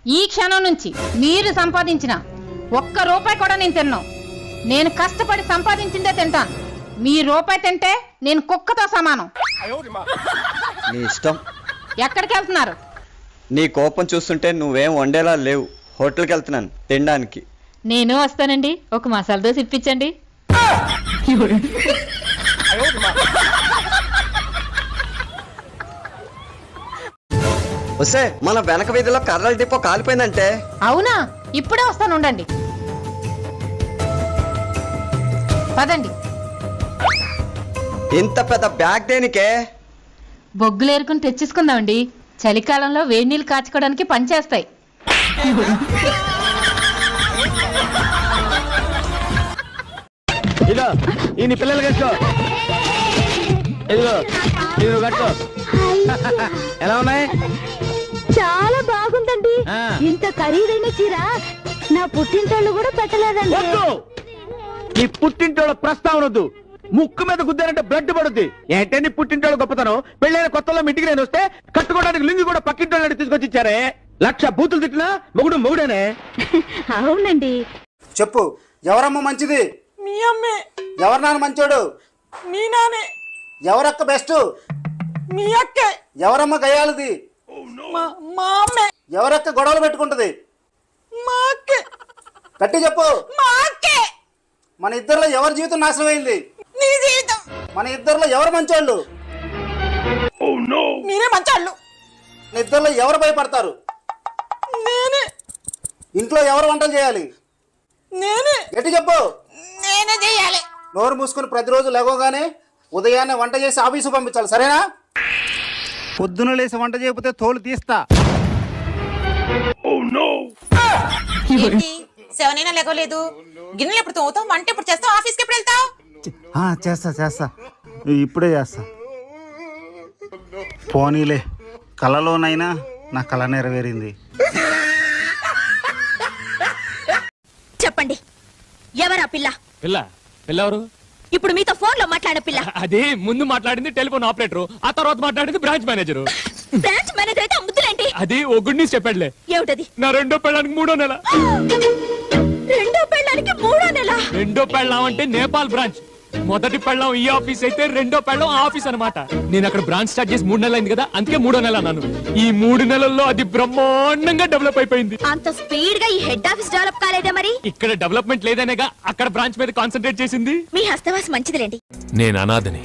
ఈ క్షణం నుంచి మీరు సంపాదించిన ఒక్క రూపాయి కూడా నేను తిన్నాను. నేను కష్టపడి సంపాదించిందే తింటాను. మీ రూపాయి తింటే నేను కుక్కతో సమానం. నీ ఇష్టం. ఎక్కడికి వెళ్తున్నారు? నీ కోపం చూస్తుంటే నువ్వేం వండేలా లేవు. హోటల్కి వెళ్తున్నాను తినడానికి. నేను వస్తానండి. ఒక మసాలా దోశ ఇప్పించండి. వస్తే మన వెనక వీధిలో కర్రల డిపో కాలిపోయిందంటే. అవునా? ఇప్పుడే వస్తాను, ఉండండి. పదండి. ఇంత పెద్ద బ్యాగ్ దేనికే? బొగ్గులు ఏరుకుని తెచ్చేసుకుందామండి. చలికాలంలో వేడి నీళ్ళు కాచుకోవడానికి పనిచేస్తాయి. ఇదో ఈ పిల్లలు కట్టుకో. ఇదిగో ఇదిగో కట్టుకో. ఎలా ఉన్నాయి? చాలా బాగుందండి. ఇంత ఖరీదైన చీర నా పుట్టింటోళ్ళు కూడా పెట్టలేదండి. నీ పుట్టింటోళ్ళ ప్రస్తావన వద్దు. ముక్కు మీద గుద్దారంటే బ్లడ్ పడుద్ది. ఏంటే నీ పుట్టింటోళ్ళు గొప్పతనం? పెళ్ళైన కొత్తలో ఇంటికి నేను వస్తే కట్టుకోవడానికి లింగి కూడా పక్కింటోళ్ళని తీసుకొచ్చి ఇచ్చారే. 1,00,000 బూతులు తిట్టినా మొగుడు మొగుడేనే. అవునండి. చెప్పు, ఎవరమ్మ మంచిది? మీ అమ్మే. ఎవరు నాన్న మంచోడు? మీ నానే. ఎవరక్క బెస్ట్? మీ అక్కే. ఎవరమ్మ గయాలది? మా అమ్మే. ఎవరక్క గొడవలు పెట్టుకుంటది? మా అక్కే. గట్టి చెప్పు. మా అక్కే. మన ఇద్దరిలో ఎవరి జీవితం నాశనం అయింది? నీ జీవితం. మన ఇద్దరిలో ఎవరు మంచోళ్ళు? మీరే మంచోళ్ళు. మన ఇద్దరిలో ఎవరు భయపడతారు? నేనే. ఇంట్లో ఎవరు వంటలు చేయాలి? నేనే. గట్టి చెప్పు. నేనే చేయాలి. నోరు మూసుకుని ప్రతిరోజు లేవగానే ఉదయాన్నే వంట చేసి ఆఫీసు పంపించాలి, సరేనా? పొద్దున లేసి వంట చేయకపోతే తోలు తీస్తా. సెవెనైనా లేకోలేదు. గిన్నెలు ఎప్పుడు తోముతావు? వంట ఎప్పుడు చేస్తావు? ఆఫీస్కి ఎప్పుడు వెళ్తావు? చేస్తా ఇప్పుడే చేస్తా. పోనీలే, కలలోనైనా నా కళ నెరవేరింది. చెప్పండి, ఎవరా పిల్ల? పిల్లెవరు? ఇప్పుడు మీతో ఫోన్ లో మాట్లాడిన పిల్ల. అది ముందు మాట్లాడింది టెలిఫోన్ ఆపరేటర్, ఆ తర్వాత మాట్లాడింది బ్రాంచ్ మేనేజర్. బ్రాంచ్ మేనేజర్ అయితే ముద్దులేంటి? అది ఓ గుడ్ న్యూస్ చెప్పాడులే. ఏమిటది? నా రెండో పెళ్ళానికి 3వ నెల. రెండో పెళ్ళానికి 3వ నెల? రెండో పెళ్ళాం అంటే నేపాల్ బ్రాంచ్, మొదటి పెళ్ళాం ఈ ఆఫీస్ అయితే రెండో పెళ్ళాం ఆ ఆఫీస్ అనమాట. నేను అక్కడ బ్రాంచ్ స్టార్ట్ చేసి 3 నెలలు అయింది కదా, అందుకే 3వ నెల అన్నాను. ఈ 3 నెలల్లో అది బ్రహ్మాండంగా డెవలప్ అయిపోయింది. అంత స్పీడ్ గా ఈ హెడ్ ఆఫీస్ డెవలప్ కాలేదా మరి? ఇక్కడ డెవలప్మెంట్ లేదనేగా అక్కడ బ్రాంచ్ మీద కాన్సన్ట్రేట్ చేసింది. మీ హస్తవాసి మంచిదిలేండి. నేను అనాథని,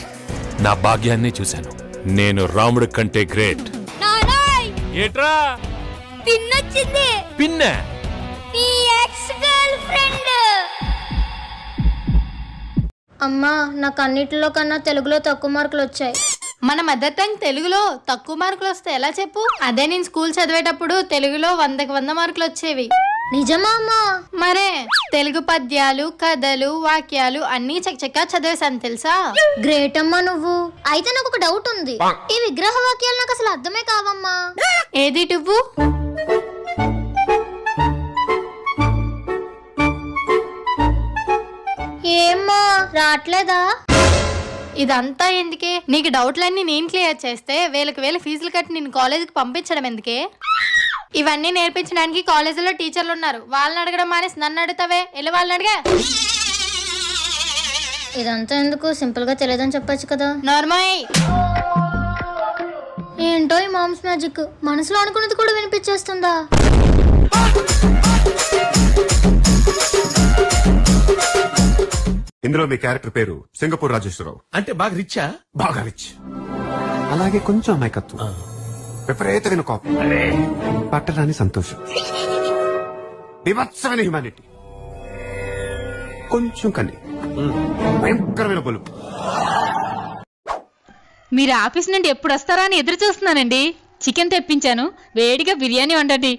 నా భాగ్యాన్ని చూశాను. నేను రాముడి కంటే గ్రేట్. ఏట్రా పిన్నొచ్చింది. పిన్న నీ ఎక్స్ గర్ల్ ఫ్రెండ్. అమ్మా, నాకు అన్నిటిలో కన్నా తెలుగులో తక్కువ మార్కులు వచ్చాయి. మన మదర్ టంగ్ తెలుగులో తక్కువ మార్కులు వస్తాయి ఎలా చెప్పు? అదే నేను స్కూల్ చదివేటప్పుడు తెలుగులో 100కి 100 మార్కులు వచ్చేవి. నిజమా అమ్మా? మరే తెలుగు పద్యాలు, కథలు, వాక్యాలు అన్నీ చక్కగా చదివేశాను తెలుసా? గ్రేట్ అమ్మా నువ్వు. అయితే నాకు ఒక డౌట్ ఉంది. ఈ విగ్రహ వాక్యాలు నాకు అసలు అర్థమే కావమ్మా. ఏది నువ్వు? ఏమ్మా రావట్లేదా? ఇదంతా ఎందుకే? నీకు డౌట్లన్నీ నేను క్లియర్ చేస్తే వేలకు వేల ఫీజులు కట్టి నేను కాలేజీకి పంపించడం ఎందుకే? ఇవన్నీ నేర్పించడానికి కాలేజీలో టీచర్లు ఉన్నారు. వాళ్ళని అడగడం మానేసి నన్ను అడుగుతావే, వెళ్ళి వాళ్ళని అడిగా. ఇదంతా ఎందుకు? సింపుల్ గా తెలియదని చెప్పొచ్చు కదా. నార్మల్. ఏంటో ఈ మామ్స్ మ్యాజిక్, మనసులో అనుకున్నది కూడా వినిపించేస్తుందా? ఇందులో మీ క్యారెక్టర్ పేరు సింగపూర్ రాజేశ్వరరావు. అంటే బాగా రిచ్చా? బాగా రిచ్, అలాగే కొంచెం అమాయకత్వం, విపరీతమైన కోపం, పట్టరాని సంతోషం, వివత్సమైన హ్యుమానిటీ, కొంచెం కన్ని, భయంకరమైన బలుపు. మీరు ఆఫీస్ నుండి ఎప్పుడు వస్తారా అని ఎదురు చూస్తున్నానండి. చికెన్ తెప్పించాను, వేడిగా బిర్యానీ వండండి.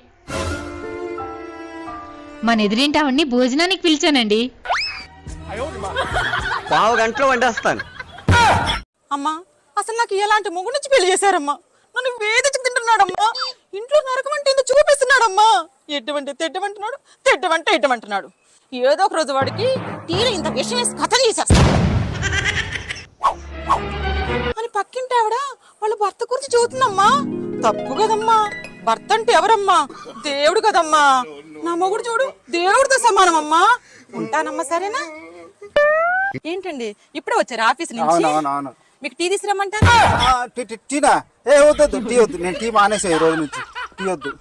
మన ఎదురింటావన్నీ భోజనానికి పిలిచానండి. 1/2 గంటలో వండేస్తాను. అమ్మా, అసలు నాకు ఎలాంటి మొగ్గు నుంచి పెళ్లి చేశారమ్మా? నన్ను వేధించి తింటున్నాడమ్మా. ఇంట్లో నరకం అంటే ఇంత చూపిస్తున్నాడమ్మా. ఎటువంటి తెట్టమంటున్నాడు, తెట్టమంటే ఎట్టమంటున్నాడు. ఏదో ఒక రోజు వాడికి తీరు ఇంత విషయం వేసి కథ చేసేస్తాడు అని పక్కింటి ఆవిడ వాళ్ళ భర్త గురించి చూస్తుందమ్మా. తప్పు కదమ్మా, భర్త అంటే ఎవరమ్మా? దేవుడు కదమ్మా. నా మొగుడు చూడు దేవుడితో సమానం అమ్మా. ఉంటానమ్మా, సరేనా? ఏంటండి ఇప్పుడే వచ్చారు ఆఫీస్ నుంచి? అవునవును. మీకు టీ తీసుకురమ్మంటారా? టీనా? వద్దు టీ వద్దు, నేను టీ మానేసా ఈ రోజు నుంచి. టీ వద్దు.